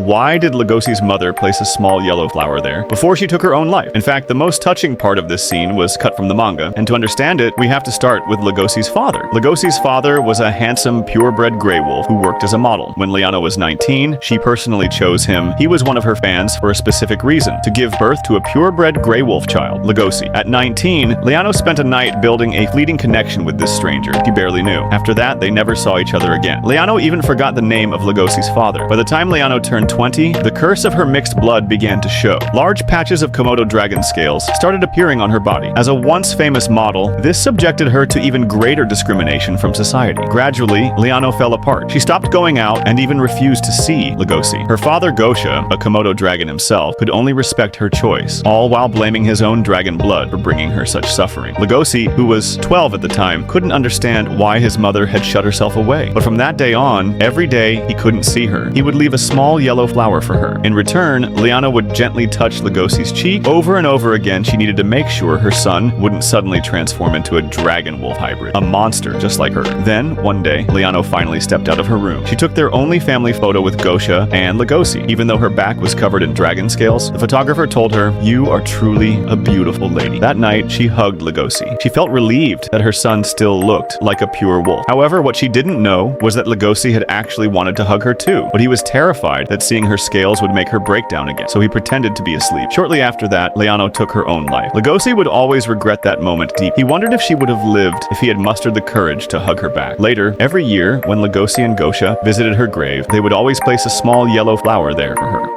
why did Legosi's mother place a small yellow flower there before she took her own life? In fact, the most touching part of this scene was cut from the manga, and to understand it, we have to start with Legosi's father. Legosi's father was a handsome, purebred gray wolf who worked as a model. When Liano was 19, she personally chose him. He was one of her fans for a specific reason: to give birth to a purebred gray wolf child, Legosi. At 19, Liano spent a night building a fleeting connection with this stranger he barely knew. After that, they never saw each other again. Liano even forgot the name of Legosi's father. By the time Liano turned 20, the curse of her mixed blood began to show. Large patches of Komodo dragon scales started appearing on her body. As a once famous model, this subjected her to even greater discrimination from society. Gradually, Liano fell apart. She stopped going out and even refused to see Legosi. Her father Gosha, a Komodo dragon himself, could only respect her choice, all while blaming his own dragon blood for bringing her such suffering. Legosi, who was 12 at the time, couldn't understand why his mother had shut herself away. But from that day on, every day he couldn't see her, he would leave a small yellow flower for her. In return, Liano would gently touch Legosi's cheek. Over and over again, she needed to make sure her son wouldn't suddenly transform into a dragon wolf hybrid, a monster just like her. Then, one day, Liano finally stepped out of her room. She took their only family photo with Gosha and Legosi. Even though her back was covered in dragon scales, the photographer told her, "You are truly a beautiful lady." That night, she hugged Legosi. She felt relieved that her son still looked like a pure wolf. However, what she didn't know was that Legosi had actually wanted to hug her too, but he was terrified that seeing her scales would make her break down again, so he pretended to be asleep. Shortly after that, Liano took her own life. Legosi would always regret that moment deep. He wondered if she would have lived if he had mustered the courage to hug her back. Later, every year, when Legosi and Gosha visited her grave, they would always place a small yellow flower there for her.